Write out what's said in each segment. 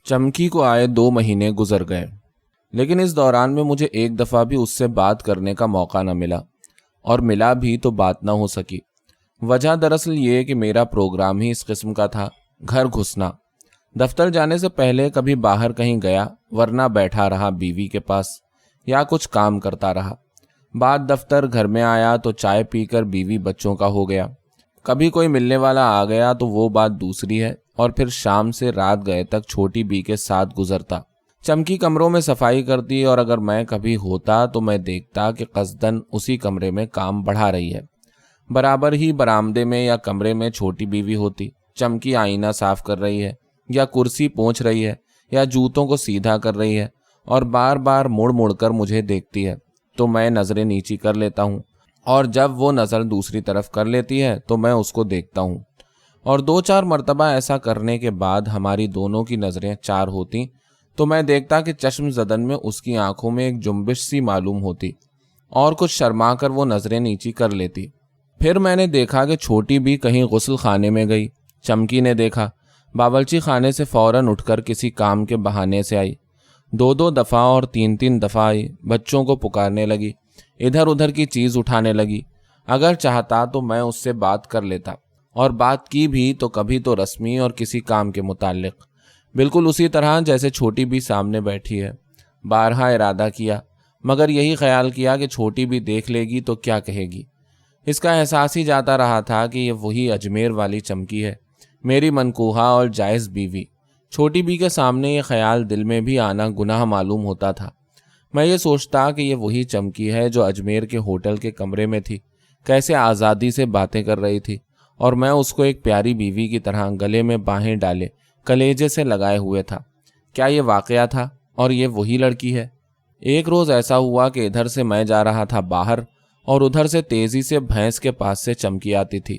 چمکی کو آئے 2 مہینے گزر گئے، لیکن اس دوران میں مجھے ایک دفعہ بھی اس سے بات کرنے کا موقع نہ ملا، اور ملا بھی تو بات نہ ہو سکی۔ وجہ دراصل یہ کہ میرا پروگرام ہی اس قسم کا تھا، گھر گھسنا۔ دفتر جانے سے پہلے کبھی باہر کہیں گیا، ورنہ بیٹھا رہا بیوی کے پاس یا کچھ کام کرتا رہا۔ بعد دفتر گھر میں آیا تو چائے پی کر بیوی بچوں کا ہو گیا۔ کبھی کوئی ملنے والا آ گیا تو وہ بات دوسری ہے، اور پھر شام سے رات گئے تک چھوٹی بی کے ساتھ گزرتا۔ چمکی کمروں میں صفائی کرتی، اور اگر میں کبھی ہوتا تو میں دیکھتا کہ قصدن اسی کمرے میں کام بڑھا رہی ہے۔ برابر ہی برآمدے میں یا کمرے میں چھوٹی بیوی ہوتی، چمکی آئینہ صاف کر رہی ہے، یا کرسی پونچھ رہی ہے، یا جوتوں کو سیدھا کر رہی ہے، اور بار بار مڑ مڑ کر مجھے دیکھتی ہے تو میں نظریں نیچی کر لیتا ہوں، اور جب وہ نظر دوسری طرف کر لیتی ہے تو میں اس کو دیکھتا ہوں، اور 2-4 مرتبہ ایسا کرنے کے بعد ہماری دونوں کی نظریں چار ہوتی تو میں دیکھتا کہ چشم زدن میں اس کی آنکھوں میں ایک جنبش سی معلوم ہوتی، اور کچھ شرما کر وہ نظریں نیچی کر لیتی۔ پھر میں نے دیکھا کہ چھوٹی بھی کہیں غسل خانے میں گئی۔ چمکی نے دیکھا، باورچی خانے سے فوراً اٹھ کر کسی کام کے بہانے سے آئی، 2 دفعہ اور 3 دفعہ آئی، بچوں کو پکارنے لگی، ادھر ادھر کی چیز اٹھانے لگی۔ اگر چاہتا تو میں اس سے بات کر لیتا، اور بات کی بھی تو کبھی تو رسمی اور کسی کام کے متعلق، بالکل اسی طرح جیسے چھوٹی بھی سامنے بیٹھی ہے۔ بارہا ارادہ کیا، مگر یہی خیال کیا کہ چھوٹی بھی دیکھ لے گی تو کیا کہے گی۔ اس کا احساس ہی جاتا رہا تھا کہ یہ وہی اجمیر والی چمکی ہے، میری منکوحہ اور جائز بیوی۔ چھوٹی بی کے سامنے یہ خیال دل میں بھی آنا گناہ معلوم ہوتا تھا۔ میں یہ سوچتا کہ یہ وہی چمکی ہے جو اجمیر کے ہوٹل کے کمرے میں تھی، کیسے آزادی سے باتیں کر رہی تھی، اور میں اس کو ایک پیاری بیوی کی طرح گلے میں باہیں ڈالے کلیجے سے لگائے ہوئے تھا۔ کیا یہ واقعہ تھا اور یہ وہی لڑکی ہے؟ ایک روز ایسا ہوا کہ ادھر سے میں جا رہا تھا باہر، اور ادھر سے تیزی سے بھینس کے پاس سے چمکی آتی تھی۔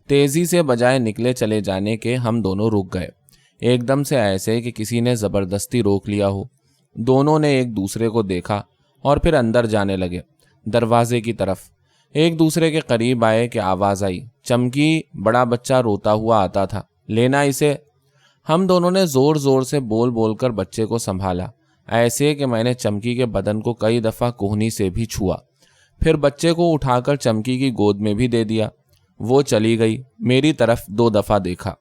تیزی سے بجائے نکلے چلے جانے کے ہم دونوں رک گئے، ایک دم سے ایسے کہ کسی نے زبردستی روک لیا ہو۔ دونوں نے ایک دوسرے کو دیکھا اور پھر اندر جانے لگے، دروازے کی طرف۔ ایک دوسرے کے قریب آئے کہ آواز آئی، چمکی، بڑا بچہ روتا ہوا آتا تھا، لینا اسے۔ ہم دونوں نے زور زور سے بول بول کر بچے کو سنبھالا، ایسے کہ میں نے چمکی کے بدن کو کئی دفعہ کوہنی سے بھی چھوا، پھر بچے کو اٹھا کر چمکی کی گود میں بھی دے دیا۔ وہ چلی گئی، میری طرف 2 دفعہ دیکھا۔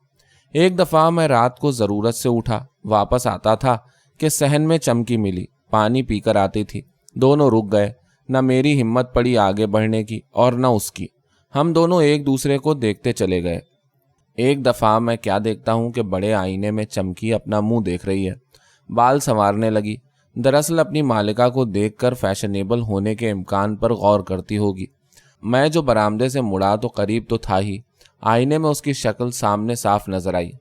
ایک دفعہ میں رات کو ضرورت سے اٹھا، واپس آتا تھا کہ صحن میں چمکی ملی، پانی پی کر آتی تھی۔ دونوں رک گئے، نہ میری ہمت پڑی آگے بڑھنے کی اور نہ اس کی۔ ہم دونوں ایک دوسرے کو دیکھتے چلے گئے۔ ایک دفعہ میں کیا دیکھتا ہوں کہ بڑے آئینے میں چمکی اپنا منہ دیکھ رہی ہے، بال سنوارنے لگی، دراصل اپنی مالکہ کو دیکھ کر فیشنیبل ہونے کے امکان پر غور کرتی ہوگی۔ میں جو برآمدے سے مڑا تو قریب تو تھا ہی، آئینے میں اس کی شکل سامنے صاف نظر آئی،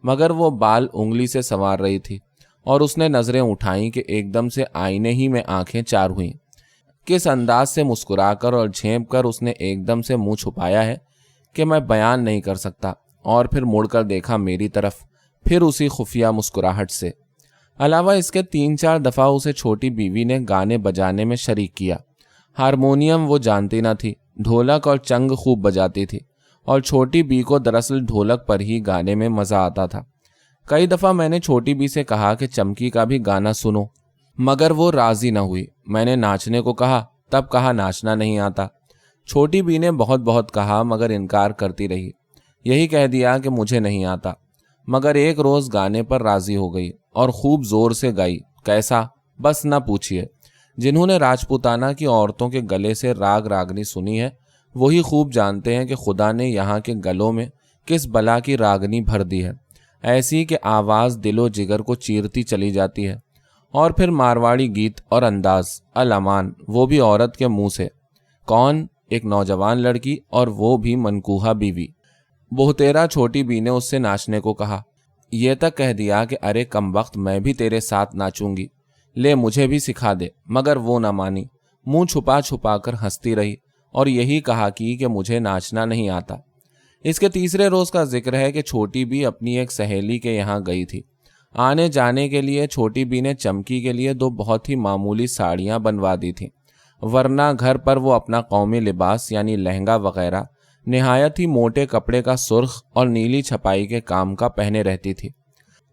مگر وہ بال انگلی سے سنوار رہی تھی، اور اس نے نظریں اٹھائیں کہ ایک دم سے آئینے ہی میں آنکھیں چار ہوئیں۔ کس انداز سے مسکرا کر اور جھینپ کر اس نے ایک دم سے منہ چھپایا ہے کہ میں بیان نہیں کر سکتا، اور پھر مڑ کر دیکھا میری طرف، پھر اسی خفیہ مسکراہٹ سے۔ علاوہ اس کے 3-4 دفعہ اسے چھوٹی بیوی نے گانے بجانے میں شریک کیا۔ ہارمونیم وہ جانتی نہ تھی، ڈھولک اور چنگ خوب بجاتی تھی، اور چھوٹی بی کو دراصل ڈھولک پر ہی گانے میں مزہ آتا تھا۔ کئی دفعہ میں نے چھوٹی بی سے کہا کہ چمکی کا بھی گانا سنو، مگر وہ راضی نہ ہوئی۔ میں نے ناچنے کو کہا، تب کہا ناچنا نہیں آتا۔ چھوٹی بی نے بہت بہت کہا مگر انکار کرتی رہی، یہی کہہ دیا کہ مجھے نہیں آتا۔ مگر ایک روز گانے پر راضی ہو گئی اور خوب زور سے گائی۔ کیسا؟ بس نہ پوچھئے۔ جنہوں نے راجپوتانہ کی عورتوں کے گلے سے راگ راگنی سنی ہے، وہی خوب جانتے ہیں کہ خدا نے یہاں کے گلوں میں کس بلا کی راگنی بھر دی ہے، ایسی کہ آواز دل و جگر کو چیرتی چلی جاتی ہے۔ اور پھر مارواڑی گیت اور انداز، الامان، وہ بھی عورت کے منہ سے۔ کون؟ ایک نوجوان لڑکی، اور وہ بھی منکوحہ بیوی۔ بہتیرا چھوٹی بی نے اس سے ناچنے کو کہا، یہ تک کہہ دیا کہ ارے کمبخت، میں بھی تیرے ساتھ ناچوں گی، لے مجھے بھی سکھا دے، مگر وہ نہ مانی، منہ چھپا چھپا کر ہنستی رہی، اور یہی کہا کہ مجھے ناچنا نہیں آتا۔ اس کے تیسرے روز کا ذکر ہے کہ چھوٹی بی اپنی ایک سہیلی کے یہاں گئی تھی۔ آنے جانے کے لیے چھوٹی بی نے چمکی کے لیے 2 بہت ہی معمولی ساڑیاں بنوا دی تھیں، ورنہ گھر پر وہ اپنا قومی لباس یعنی لہنگا وغیرہ نہایت ہی موٹے کپڑے کا سرخ اور نیلی چھپائی کے کام کا پہنے رہتی تھی۔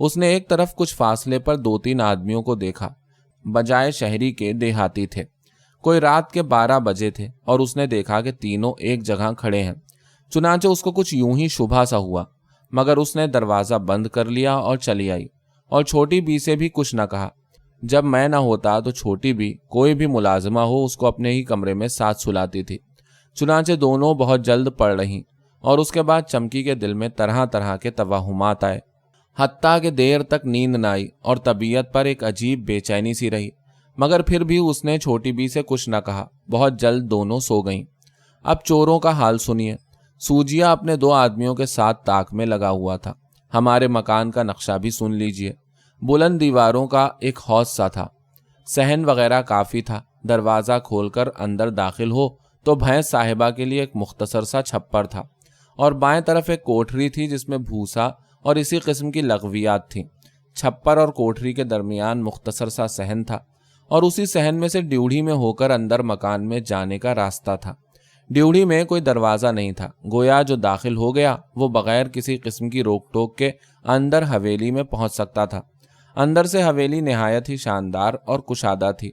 اس نے ایک طرف کچھ فاصلے پر 2-3 آدمیوں کو دیکھا، بجائے شہری کے دیہاتی تھے۔ کوئی رات کے 12 بجے تھے اور اس نے دیکھا کہ تینوں ایک جگہ کھڑے ہیں۔ چنانچہ اس کو کچھ یوں ہی شبہ سا ہوا، مگر اس نے دروازہ بند کر لیا اور چلی آئی، اور چھوٹی بی سے بھی کچھ نہ کہا۔ جب میں نہ ہوتا تو چھوٹی بی کوئی بھی ملازمہ ہو اس کو اپنے ہی کمرے میں ساتھ سلاتی تھی۔ چنانچہ دونوں بہت جلد پڑ رہیں، اور اس کے بعد چمکی کے دل میں طرح طرح کے توہمات آئے، حتیٰ کہ دیر تک نیند نہ آئی اور طبیعت پر ایک عجیب بے چینی سی رہی، مگر پھر بھی اس نے چھوٹی بی سے کچھ نہ کہا۔ بہت جلد دونوں سو گئیں۔ اب چوروں کا حال سنیے۔ سوجیا اپنے 2 آدمیوں کے ساتھ تاک میں لگا ہوا تھا۔ ہمارے مکان کا نقشہ بھی سن لیجئے۔ بلند دیواروں کا ایک حوض سا تھا، صحن وغیرہ کافی تھا۔ دروازہ کھول کر اندر داخل ہو تو بھینس صاحبہ کے لیے ایک مختصر سا چھپر تھا، اور بائیں طرف ایک کوٹھری تھی جس میں بھوسا اور اسی قسم کی لغویات تھیں۔ چھپر اور کوٹھری کے درمیان مختصر سا صحن تھا، اور اسی صحن میں سے ڈیوڑھی میں ہو کر اندر مکان میں جانے کا راستہ تھا۔ ڈیوڑھی میں کوئی دروازہ نہیں تھا، گویا جو داخل ہو گیا وہ بغیر کسی قسم کی روک ٹوک کے اندر حویلی میں پہنچ سکتا تھا۔ اندر سے حویلی نہایت ہی شاندار اور کشادہ تھی۔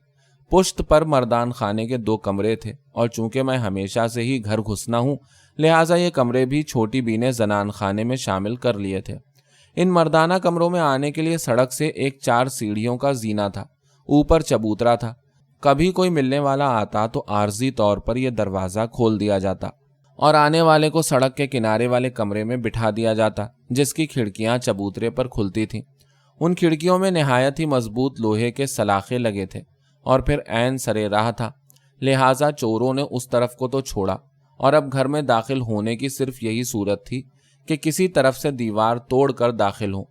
پشت پر مردان خانے کے 2 کمرے تھے، اور چونکہ میں ہمیشہ سے ہی گھر گھسنا ہوں لہٰذا یہ کمرے بھی چھوٹی بی نے زنان خانے میں شامل کر لیے تھے۔ ان مردانہ کمروں میں آنے کے لیے سڑک سے ایک 4 سیڑھیوں کا زینہ تھا، اوپر چبوترا تھا۔ کبھی کوئی ملنے والا آتا تو عارضی طور پر یہ دروازہ کھول دیا جاتا اور آنے والے کو سڑک کے کنارے والے کمرے میں بٹھا دیا جاتا، جس کی کھڑکیاں چبوترے پر کھلتی تھیں۔ ان کھڑکیوں میں نہایت ہی مضبوط لوہے کے سلاخے لگے تھے، اور پھر عین سرے راہ تھا، لہٰذا چوروں نے اس طرف کو تو چھوڑا، اور اب گھر میں داخل ہونے کی صرف یہی صورت تھی کہ کسی طرف سے دیوار توڑ کر داخل ہوں،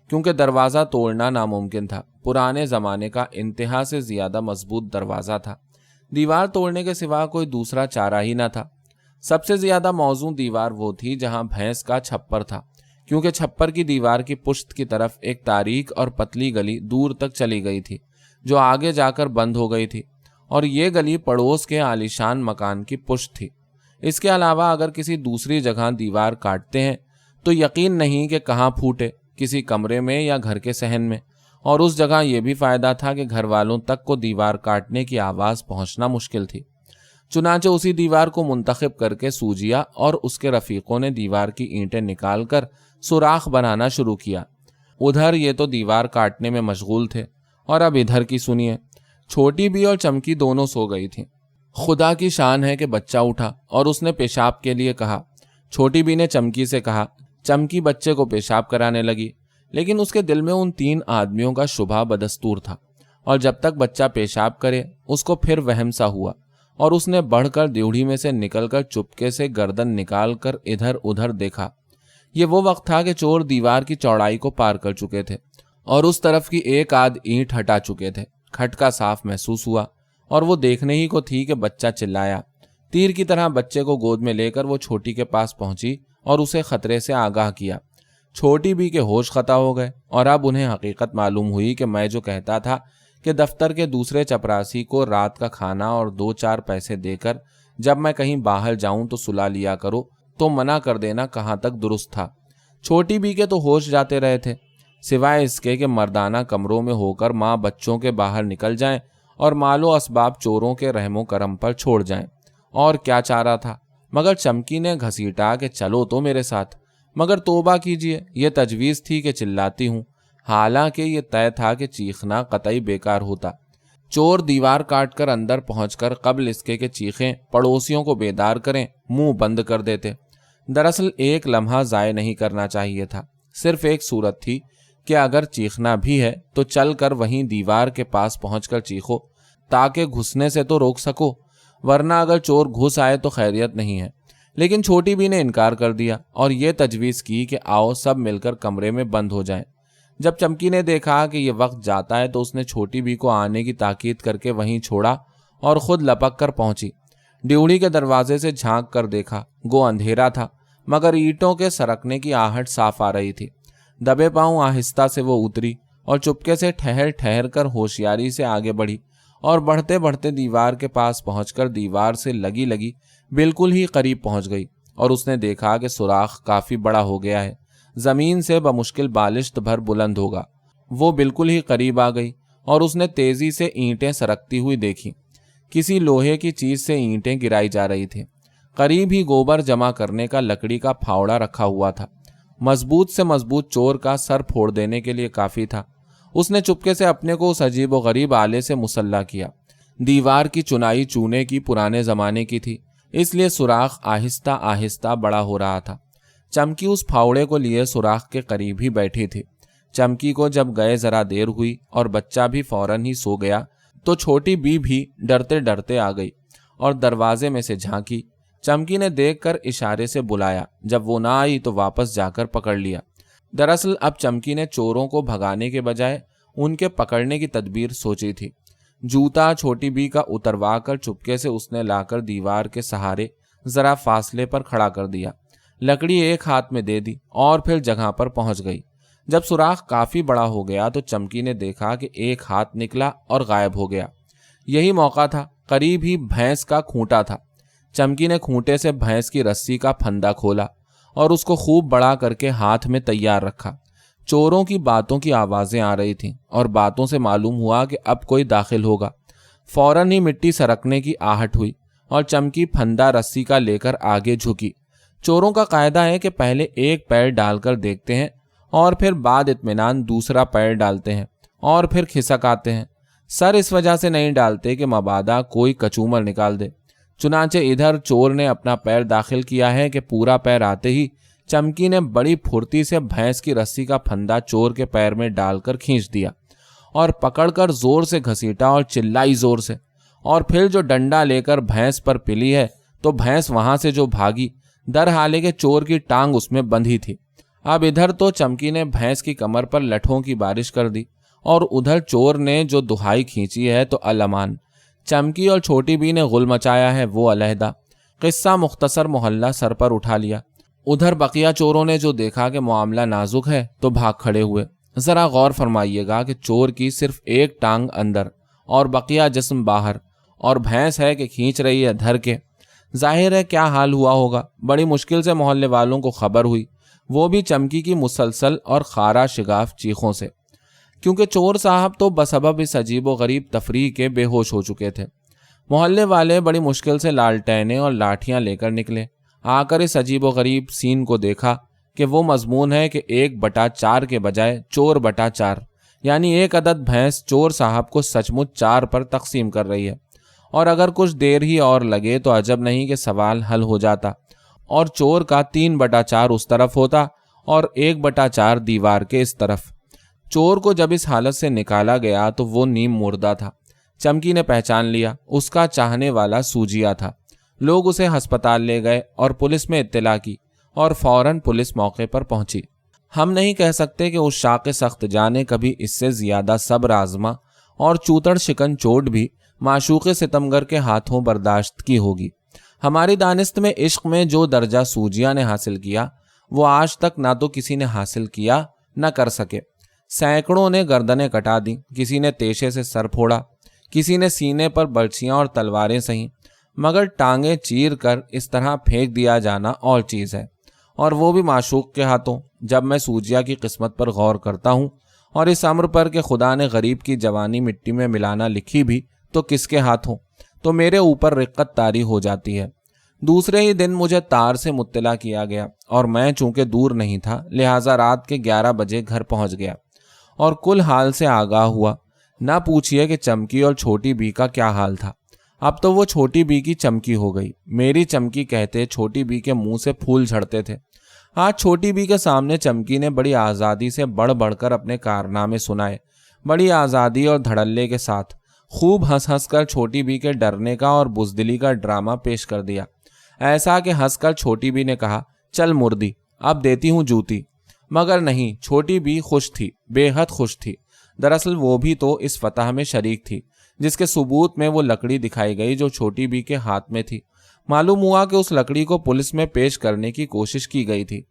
کیونکہ دروازہ توڑنا ناممکن تھا۔ پرانے زمانے کا انتہا سے زیادہ مضبوط دروازہ تھا، دیوار توڑنے کے سوا کوئی دوسرا چارہ ہی نہ تھا۔ سب سے زیادہ موزوں دیوار وہ تھی جہاں بھینس کا چھپر تھا، کیونکہ چھپر کی دیوار کی پشت کی طرف ایک تاریک اور پتلی گلی دور تک چلی گئی تھی، جو آگے جا کر بند ہو گئی تھی، اور یہ گلی پڑوس کے عالیشان مکان کی پشت تھی۔ اس کے علاوہ اگر کسی دوسری جگہ دیوار کاٹتے ہیں تو یقین نہیں کہ کہاں پھوٹے، کسی کمرے میں یا گھر کے صحن میں، اور اس جگہ یہ بھی فائدہ تھا کہ گھر والوں تک کو دیوار کاٹنے کی آواز پہنچنا مشکل تھی۔ چنانچہ اسی دیوار کو منتخب کر کے سوجیا اور اس کے رفیقوں نے دیوار کی اینٹیں نکال کر سوراخ بنانا شروع کیا۔ ادھر یہ تو دیوار کاٹنے میں مشغول تھے، اور اب ادھر کی سنیے۔ چھوٹی بی اور چمکی دونوں سو گئی تھیں۔ خدا کی شان ہے کہ بچہ اٹھا اور اس نے پیشاب کے لیے کہا۔ چھوٹی بی نے چمکی سے کہا۔ چمکی بچے کو پیشاب کرانے لگی، لیکن اس کے دل میں ان 3 آدمیوں کا شبہ بدستور تھا، اور جب تک بچہ پیشاب کرے اس کو پھر وہم سا ہوا، اور اس نے بڑھ کر دیوڑھی میں سے نکل کر چپکے سے گردن نکال کر ادھر ادھر دیکھا۔ یہ وہ وقت تھا کہ چور دیوار کی چوڑائی کو پار کر چکے تھے اور اس طرف کی ایک آدھ اینٹ ہٹا چکے تھے۔ کھٹکا صاف محسوس ہوا، اور وہ دیکھنے ہی کو تھی کہ بچہ چلایا۔ تیر کی طرح بچے کو گود میں لے کر وہ چھوٹی کے پاس پہنچی اور اسے خطرے سے آگاہ کیا۔ چھوٹی بی کے ہوش خطا ہو گئے، اور اب انہیں حقیقت معلوم ہوئی کہ میں جو کہتا تھا کہ دفتر کے دوسرے چپراسی کو رات کا کھانا اور 2-4 پیسے دے کر جب میں کہیں باہر جاؤں تو سلا لیا کرو، تو منع کر دینا کہاں تک درست تھا۔ چھوٹی بی کے تو ہوش جاتے رہے تھے، سوائے اس کے کہ مردانہ کمروں میں ہو کر ماں بچوں کے باہر نکل جائیں اور مال و اسباب چوروں کے رحم و کرم پر چھوڑ جائیں۔ اور کیا چارہ تھا؟ مگر چمکی نے گھسیٹا کہ چلو تو میرے ساتھ، مگر توبہ کیجئے، یہ تجویز تھی کہ چلاتی ہوں، حالانکہ یہ طے تھا کہ چیخنا قطعی بیکار ہوتا۔ چور دیوار کاٹ کر اندر پہنچ کر قبل اس کے چیخیں پڑوسیوں کو بیدار کریں منہ بند کر دیتے۔ دراصل ایک لمحہ ضائع نہیں کرنا چاہیے تھا۔ صرف ایک صورت تھی کہ اگر چیخنا بھی ہے تو چل کر وہیں دیوار کے پاس پہنچ کر چیخو، تاکہ گھسنے سے تو روک سکو، ورنہ اگر چور گھس آئے تو خیریت نہیں ہے۔ لیکن چھوٹی بی نے انکار کر دیا اور یہ تجویز کی کہ آؤ سب مل کر کمرے میں بند ہو جائیں۔ جب چمکی نے دیکھا کہ یہ وقت جاتا ہے تو اس نے چھوٹی بی کو آنے کی تاکید کر کے وہیں چھوڑا اور خود لپک کر پہنچی۔ ڈیوڑی کے دروازے سے جھانک کر دیکھا، گو اندھیرا تھا، مگر اینٹوں کے سرکنے کی آہٹ صاف آ رہی تھی۔ دبے پاؤں آہستہ سے وہ اتری اور چپکے سے ٹھہر ٹھہر کر ہوشیاری سے آگے بڑھی، اور بڑھتے بڑھتے دیوار کے پاس پہنچ کر دیوار سے لگی بالکل ہی قریب پہنچ گئی، اور اس نے دیکھا کہ سوراخ کافی بڑا ہو گیا ہے۔ زمین سے بمشکل بالشت بھر بلند ہوگا۔ وہ بالکل ہی قریب آ گئی اور اس نے تیزی سے اینٹیں سرکتی ہوئی دیکھی۔ کسی لوہے کی چیز سے اینٹیں گرائی جا رہی تھیں۔ قریب ہی گوبر جمع کرنے کا لکڑی کا پھاوڑا رکھا ہوا تھا۔ مضبوط سے مضبوط چور کا سر پھوڑ دینے کے لیے کافی تھا۔ اس نے چپکے سے اپنے کو اس عجیب و غریب آلے سے مسلح کیا۔ دیوار کی چنائی چونے کی پرانے زمانے کی تھی، اس لیے سوراخ آہستہ آہستہ بڑا ہو رہا تھا۔ چمکی اس پھاوڑے کو لیے سوراخ کے قریب ہی بیٹھی تھی۔ چمکی کو جب گئے ذرا دیر ہوئی اور بچہ بھی فوراً ہی سو گیا تو چھوٹی بی بھی ڈرتے ڈرتے آ گئی اور دروازے میں سے جھانکی۔ چمکی نے دیکھ کر اشارے سے بلایا، جب وہ نہ آئی تو واپس جا کر پکڑ لیا۔ دراصل اب چمکی نے چوروں کو بھگانے کے بجائے ان کے پکڑنے کی تدبیر سوچی تھی۔ جوتا چھوٹی بی کا اتروا کر چپکے سے اس نے لا کر دیوار کے سہارے ذرا فاصلے پر کھڑا کر دیا۔ لکڑی ایک ہاتھ میں دے دی اور پھر جگہ پر پہنچ گئی۔ جب سوراخ کافی بڑا ہو گیا تو چمکی نے دیکھا کہ ایک ہاتھ نکلا اور غائب ہو گیا۔ یہی موقع تھا۔ قریب ہی بھینس کا کھونٹا تھا۔ چمکی نے کھونٹے سے بھینس کی رسی کا پھندا کھولا اور اس کو خوب بڑا کر کے ہاتھ میں تیار رکھا۔ چوروں کی باتوں کی آوازیں آ رہی تھیں اور باتوں سے معلوم ہوا کہ اب کوئی داخل ہوگا۔ فوراً ہی مٹی سرکنے کی آہٹ ہوئی اور چمکی پھندا رسی کا لے کر آگے جھکی۔ چوروں کا قاعدہ ہے کہ پہلے ایک پیر ڈال کر دیکھتے ہیں اور پھر بعد اطمینان دوسرا پیر ڈالتے ہیں اور پھر کھسک آتے ہیں۔ سر اس وجہ سے نہیں ڈالتے کہ مبادا کوئی کچومر نکال دے۔ چنانچہ ادھر چور نے اپنا پیر داخل کیا ہے کہ پورا پیر آتے ہی چمکی نے بڑی پھرتی سے بھینس کی رسی کا پھندا چور کے پیر میں ڈال کر کھینچ دیا اور پکڑ کر زور سے گھسیٹا اور چلائی زور سے، اور پھر جو ڈنڈا لے کر بھینس پر پلی ہے تو بھینس وہاں سے جو بھاگی، در حالے کہ چور کی ٹانگ اس میں بندھی تھی۔ اب ادھر تو چمکی نے بھینس کی کمر پر لٹھوں کی بارش کر دی اور ادھر چور نے جو دہائی کھینچی ہے تو الامان۔ چمکی اور چھوٹی بی نے غل مچایا ہے وہ علیحدہ۔ قصہ مختصر محلہ سر پر اٹھا لیا۔ ادھر بقیہ چوروں نے جو دیکھا کہ معاملہ نازک ہے تو بھاگ کھڑے ہوئے۔ ذرا غور فرمائیے گا کہ چور کی صرف ایک ٹانگ اندر اور بقیہ جسم باہر، اور بھینس ہے کہ کھینچ رہی ہے دھر کے۔ ظاہر ہے کیا حال ہوا ہوگا۔ بڑی مشکل سے محلے والوں کو خبر ہوئی، وہ بھی چمکی کی مسلسل اور خارا شگاف چیخوں سے، کیونکہ چور صاحب تو بسبب اس عجیب و غریب تفریح کے بے ہوش ہو چکے تھے۔ محلے والے بڑی مشکل سے لالٹینیں اور لاٹھیاں لے کر نکلے۔ آ کر اس عجیب و غریب سین کو دیکھا کہ وہ مضمون ہے کہ 1/4 کے بجائے چور بٹا 4، یعنی ایک عدد بھینس چور صاحب کو سچ مچ 4 پر تقسیم کر رہی ہے۔ اور اگر کچھ دیر ہی اور لگے تو عجب نہیں کہ سوال حل ہو جاتا اور چور کا 3/4 اس طرف ہوتا اور 1/4 دیوار کے اس طرف۔ چور کو جب اس حالت سے نکالا گیا تو وہ نیم مردہ تھا۔ چمکی نے پہچان لیا، اس کا چاہنے والا سوجیا تھا۔ لوگ اسے ہسپتال لے گئے اور پولیس میں اطلاع کی اور فوراً پولیس موقع پر پہنچی۔ ہم نہیں کہہ سکتے کہ اس شاق سخت جاں نے کبھی اس سے زیادہ صبر آزما اور چوتڑ شکن چوٹ بھی معشوق ستمگر کے ہاتھوں برداشت کی ہوگی۔ ہماری دانست میں عشق میں جو درجہ سوجیا نے حاصل کیا وہ آج تک نہ تو کسی نے حاصل کیا نہ کر سکے۔ سینکڑوں نے گردنیں کٹا دیں، کسی نے تیشے سے سر پھوڑا، کسی نے سینے پر برچیاں اور تلواریں سہیں، مگر ٹانگیں چیر کر اس طرح پھینک دیا جانا اور چیز ہے، اور وہ بھی معشوق کے ہاتھوں۔ جب میں سوجیا کی قسمت پر غور کرتا ہوں اور اس امر پر کہ خدا نے غریب کی جوانی مٹی میں ملانا لکھی بھی تو کس کے ہاتھوں، تو میرے اوپر رقت طاری ہو جاتی ہے۔ دوسرے ہی دن مجھے تار سے مطلع کیا گیا اور میں چونکہ دور نہیں تھا لہٰذا رات کے 11 بجے گھر پہنچ گیا اور کل حال سے آگاہ ہوا۔ نہ پوچھئے کہ چمکی اور چھوٹی بی کا کیا حال تھا۔ اب تو وہ چھوٹی بی کی چمکی ہو گئی۔ میری چمکی کہتے چھوٹی بی کے منہ سے پھول جھڑتے تھے۔ آج چھوٹی بی کے سامنے چمکی نے بڑی آزادی سے بڑھ بڑھ کر اپنے کارنامے سنائے، بڑی آزادی اور دھڑلے کے ساتھ خوب ہنس ہنس کر چھوٹی بی کے ڈرنے کا اور بزدلی کا ڈرامہ پیش کر دیا۔ ایسا کہ ہنس کر چھوٹی بی نے کہا، چل مردی، اب دیتی ہوں جوتی۔ مگر نہیں، چھوٹی بی خوش تھی، بے حد خوش تھی۔ دراصل وہ بھی تو اس فتح میں شریک تھی جس کے ثبوت میں وہ لکڑی دکھائی گئی جو چھوٹی بی کے ہاتھ میں تھی۔ معلوم ہوا کہ اس لکڑی کو پولیس میں پیش کرنے کی کوشش کی گئی تھی۔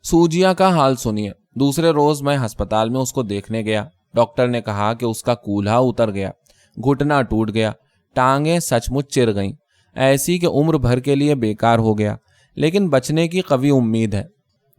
سوجیا کا حال سنیے۔ دوسرے روز میں ہسپتال میں اس کو دیکھنے گیا۔ ڈاکٹر نے کہا کہ اس کا کولہا اتر گیا، گھٹنا ٹوٹ گیا، ٹانگیں سچ مچ چر گئیں، ایسی کہ عمر بھر کے لیے بیکار ہو گیا، لیکن بچنے کی قوی امید ہے۔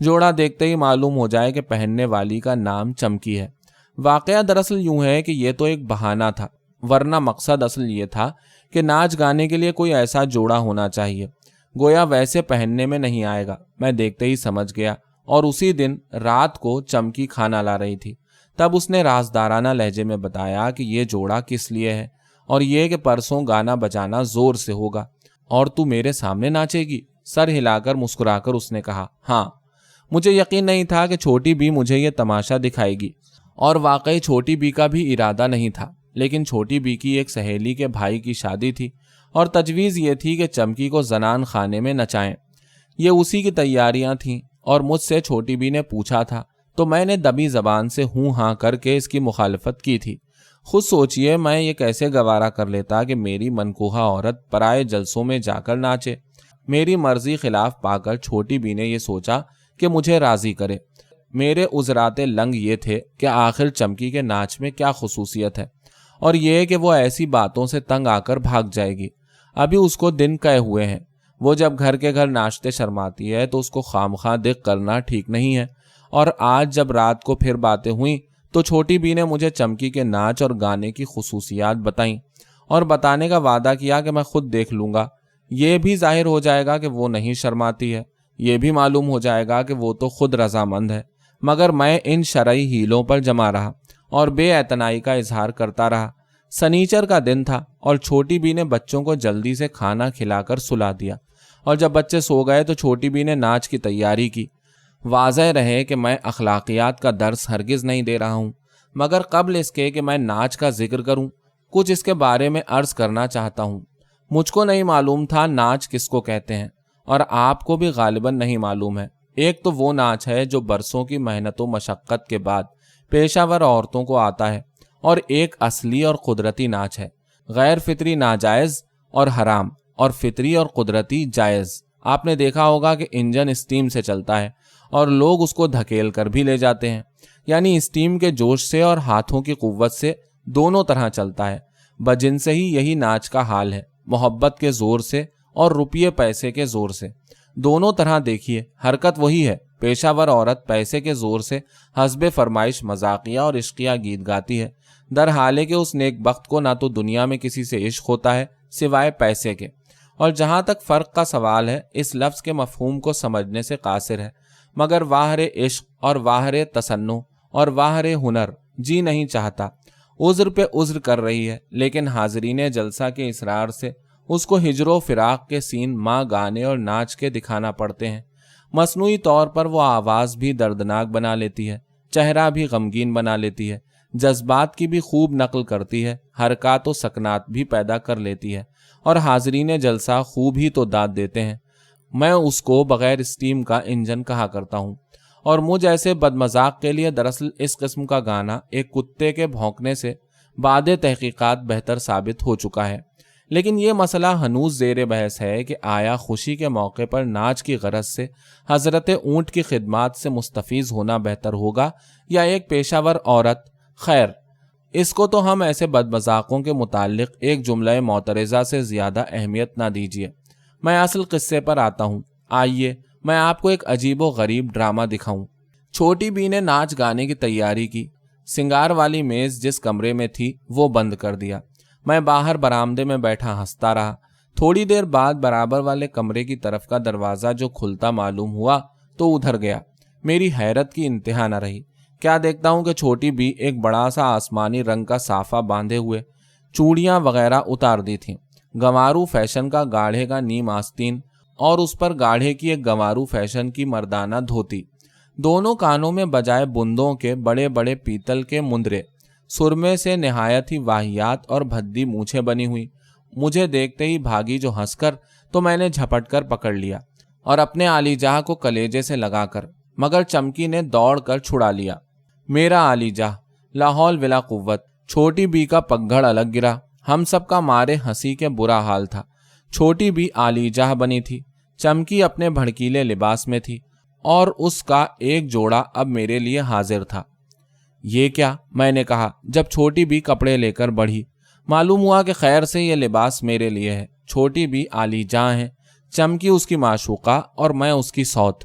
جوڑا دیکھتے ہی معلوم ہو جائے کہ پہننے والی کا نام چمکی ہے۔ واقعہ دراصل یوں ہے کہ یہ تو ایک بہانہ تھا، ورنہ مقصد اصل یہ تھا کہ ناچ گانے کے لیے کوئی ایسا جوڑا ہونا چاہیے۔ گویا ویسے پہننے میں نہیں آئے گا، میں دیکھتے ہی سمجھ گیا۔ اور اسی دن رات کو چمکی کھانا لا رہی تھی، تب اس نے رازدارانہ لہجے میں بتایا کہ یہ جوڑا کس لیے ہے، اور یہ کہ پرسوں گانا بجانا زور سے ہوگا اور تو میرے سامنے ناچے گی۔ سر ہلا کر مسکرا کر اس نے کہا، ہاں۔ مجھے یقین نہیں تھا کہ چھوٹی بی مجھے یہ تماشا دکھائے گی، اور واقعی چھوٹی بی کا بھی ارادہ نہیں تھا، لیکن چھوٹی بی کی ایک سہیلی کے بھائی کی شادی تھی اور تجویز یہ تھی کہ چمکی کو زنان خانے میں نچائیں۔ یہ اسی کی تیاریاں تھیں اور مجھ سے چھوٹی بی نے پوچھا تھا تو میں نے دبی زبان سے ہوں ہاں کر کے اس کی مخالفت کی تھی۔ خود سوچئے میں یہ کیسے گوارا کر لیتا کہ میری منکوہا عورت پرائے جلسوں میں جا کر ناچے۔ میری مرضی خلاف پا کر چھوٹی بی نے یہ سوچا کہ مجھے راضی کرے۔ میرے عذرات لنگ یہ تھے کہ آخر چمکی کے ناچ میں کیا خصوصیت ہے، اور یہ کہ وہ ایسی باتوں سے تنگ آ کر بھاگ جائے گی۔ ابھی اس کو دن کہے ہوئے ہیں، وہ جب گھر کے گھر ناچتے شرماتی ہے تو اس کو خامخواہ دق کرنا ٹھیک نہیں ہے۔ اور آج جب رات کو پھر باتیں ہوئیں تو چھوٹی بی نے مجھے چمکی کے ناچ اور گانے کی خصوصیات بتائیں اور بتانے کا وعدہ کیا کہ میں خود دیکھ لوں گا۔ یہ بھی ظاہر ہو جائے گا کہ وہ نہیں شرماتی ہے، یہ بھی معلوم ہو جائے گا کہ وہ تو خود رضامند ہے۔ مگر میں ان شرعی ہیلوں پر جمع رہا اور بے اعتنائی کا اظہار کرتا رہا۔ سنیچر کا دن تھا اور چھوٹی بی نے بچوں کو جلدی سے کھانا کھلا کر سلا دیا، اور جب بچے سو گئے تو چھوٹی بی نے ناچ کی تیاری کی۔ واضح رہے کہ میں اخلاقیات کا درس ہرگز نہیں دے رہا ہوں، مگر قبل اس کے کہ میں ناچ کا ذکر کروں کچھ اس کے بارے میں عرض کرنا چاہتا ہوں۔ مجھ کو نہیں معلوم تھا ناچ کس کو کہتے ہیں، اور آپ کو بھی غالباً نہیں معلوم ہے۔ ایک تو وہ ناچ ہے جو برسوں کی محنت و مشقت کے بعد پیشہ ور عورتوں کو آتا ہے، اور ایک اصلی اور قدرتی ناچ ہے۔ غیر فطری ناجائز اور حرام، اور فطری اور قدرتی جائز۔ آپ نے دیکھا ہوگا کہ انجن اسٹیم سے چلتا ہے اور لوگ اس کو دھکیل کر بھی لے جاتے ہیں، یعنی اسٹیم کے جوش سے اور ہاتھوں کی قوت سے دونوں طرح چلتا ہے۔ بجن سے ہی یہی ناچ کا حال ہے، محبت کے زور سے اور روپیے پیسے کے زور سے، دونوں طرح دیکھیے حرکت وہی ہے۔ پیشہ ور عورت پیسے کے زور سے حسب فرمائش مذاقیہ اور عشقیہ گیت گاتی ہے، در حالے کہ اس نیک بخت کو نہ تو دنیا میں کسی سے عشق ہوتا ہے سوائے پیسے کے۔ اور جہاں تک فرق کا سوال ہے، اس لفظ کے مفہوم کو سمجھنے سے قاصر ہے، مگر واہر عشق اور واہر تصنع اور واہر ہنر جی نہیں چاہتا، عذر پہ عذر کر رہی ہے، لیکن حاضرین جلسہ کے اصرار سے اس کو ہجر و فراق کے سین ماں گانے اور ناچ کے دکھانا پڑتے ہیں۔ مصنوعی طور پر وہ آواز بھی دردناک بنا لیتی ہے، چہرہ بھی غمگین بنا لیتی ہے، جذبات کی بھی خوب نقل کرتی ہے، حرکات و سکنات بھی پیدا کر لیتی ہے، اور حاضرین جلسہ خوب ہی تو داد دیتے ہیں۔ میں اس کو بغیر اسٹیم کا انجن کہا کرتا ہوں، اور مجھ ایسے بدمذاق کے لیے دراصل اس قسم کا گانا ایک کتے کے بھونکنے سے بعد تحقیقات بہتر ثابت ہو چکا ہے۔ لیکن یہ مسئلہ ہنوز زیر بحث ہے کہ آیا خوشی کے موقع پر ناچ کی غرض سے حضرت اونٹ کی خدمات سے مستفیض ہونا بہتر ہوگا یا ایک پیشہ ور عورت؟ خیر، اس کو تو ہم ایسے بدمذاقوں کے متعلق ایک جملہ معترضہ سے زیادہ اہمیت نہ دیجیے۔ میں اصل قصے پر آتا ہوں۔ آئیے میں آپ کو ایک عجیب و غریب ڈرامہ دکھاؤں۔ چھوٹی بی نے ناچ گانے کی تیاری کی۔ سنگار والی میز جس کمرے میں تھی وہ بند کر دیا۔ میں باہر برآمدے میں بیٹھا ہنستا رہا۔ تھوڑی دیر بعد برابر والے کمرے کی طرف کا دروازہ جو کھلتا معلوم ہوا تو ادھر گیا۔ میری حیرت کی انتہا نہ رہی۔ کیا دیکھتا ہوں کہ چھوٹی بی ایک بڑا سا آسمانی رنگ کا صافہ باندھے ہوئے، چوڑیاں وغیرہ اتار دی تھیں، گنوارو فیشن کا گاڑھے کا نیم آستین، اور اس پر گاڑھے کی ایک گنوارو فیشن کی مردانہ دھوتی، دونوں کانوں میں بجائے بندوں کے بڑے بڑے پیتل کے مندرے، سرمے سے نہایت ہی واہیات اور بھدی مونچھیں بنی ہوئی۔ مجھے دیکھتے ہی بھاگی جو ہنس کر، تو میں نے جھپٹ کر پکڑ لیا اور اپنے عالی جاہ کو کلیجے سے لگا کر، مگر چمکی نے دوڑ کر چھڑا لیا۔ میرا عالی جاہ لاحول ولا قوت۔ چھوٹی بی کا پگھڑ الگ گرا۔ ہم سب کا مارے ہنسی کے برا حال تھا۔ چھوٹی بی عالی جاہ بنی تھی، چمکی اپنے بھڑکیلے لباس میں تھی، اور اس کا ایک جوڑا اب میرے لیے حاضر تھا۔ یہ کیا؟ میں نے کہا جب چھوٹی بی کپڑے لے کر بڑھی۔ معلوم ہوا کہ خیر سے یہ لباس میرے لیے ہے۔ چھوٹی بی عالی جاں ہے، چمکی اس کی معشوقہ اور میں اس کی سوت۔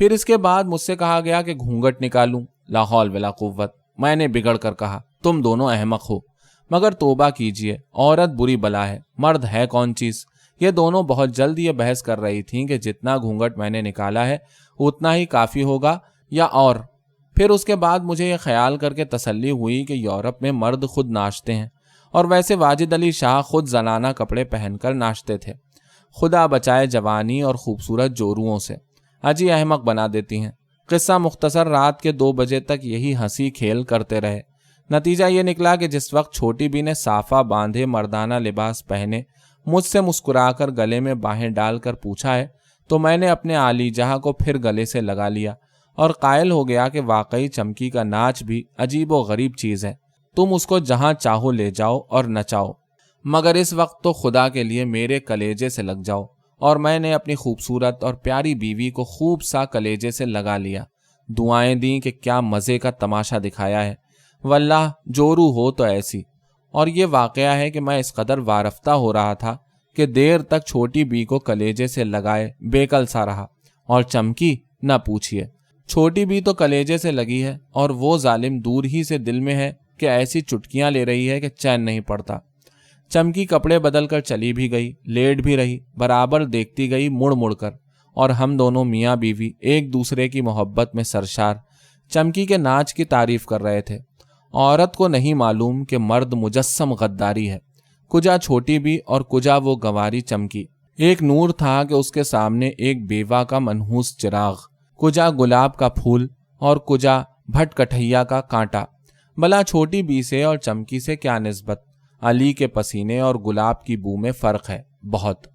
پھر اس کے بعد مجھ سے کہا گیا کہ گھونگھٹ نکالوں۔ لا حول ولا قوت۔ میں نے بگڑ کر کہا تم دونوں احمق ہو، مگر توبہ کیجئے، عورت بری بلا ہے، مرد ہے کون چیز۔ یہ دونوں بہت جلد یہ بحث کر رہی تھیں کہ جتنا گھونگھٹ میں نے نکالا ہے اتنا ہی کافی ہوگا یا اور۔ پھر اس کے بعد مجھے یہ خیال کر کے تسلی ہوئی کہ یورپ میں مرد خود ناچتے ہیں، اور ویسے واجد علی شاہ خود زنانہ کپڑے پہن کر ناچتے تھے۔ خدا بچائے جوانی اور خوبصورت جوروؤں سے، اجی احمق بنا دیتی ہیں۔ قصہ مختصر، رات کے 2 بجے تک یہی ہنسی کھیل کرتے رہے۔ نتیجہ یہ نکلا کہ جس وقت چھوٹی بی نے صافہ باندھے مردانہ لباس پہنے مجھ سے مسکرا کر گلے میں باہیں ڈال کر پوچھا ہے، تو میں نے اپنے عالی جہاں کو پھر گلے سے لگا لیا اور قائل ہو گیا کہ واقعی چمکی کا ناچ بھی عجیب و غریب چیز ہے، تم اس کو جہاں چاہو لے جاؤ اور نچاؤ، مگر اس وقت تو خدا کے لیے میرے کلیجے سے لگ جاؤ۔ اور میں نے اپنی خوبصورت اور پیاری بیوی کو خوب سا کلیجے سے لگا لیا، دعائیں دیں کہ کیا مزے کا تماشا دکھایا ہے، واللہ جورو ہو تو ایسی۔ اور یہ واقعہ ہے کہ میں اس قدر وارفتہ ہو رہا تھا کہ دیر تک چھوٹی بی کو کلیجے سے لگائے بیکل سا رہا، اور چمکی نہ پوچھئے۔ چھوٹی بی تو کلیجے سے لگی ہے اور وہ ظالم دور ہی سے دل میں ہے کہ ایسی چٹکیاں لے رہی ہے کہ چین نہیں پڑتا۔ چمکی کپڑے بدل کر چلی بھی گئی، لیٹ بھی رہی، برابر دیکھتی گئی مڑ مڑ کر، اور ہم دونوں میاں بیوی ایک دوسرے کی محبت میں سرشار چمکی کے ناچ کی تعریف کر رہے تھے۔ عورت کو نہیں معلوم کہ مرد مجسم غداری ہے، کجا چھوٹی بی اور کجا وہ گواری چمکی۔ ایک نور تھا کہ اس کے سامنے ایک بیوہ کا منحوس چراغ، کجا گلاب کا پھول اور کجا بھٹ کٹھیا کا کانٹا۔ بلا چھوٹی بی سے اور چمکی سے کیا نسبت؟ علی کے پسینے اور گلاب کی بو میں فرق ہے، بہت۔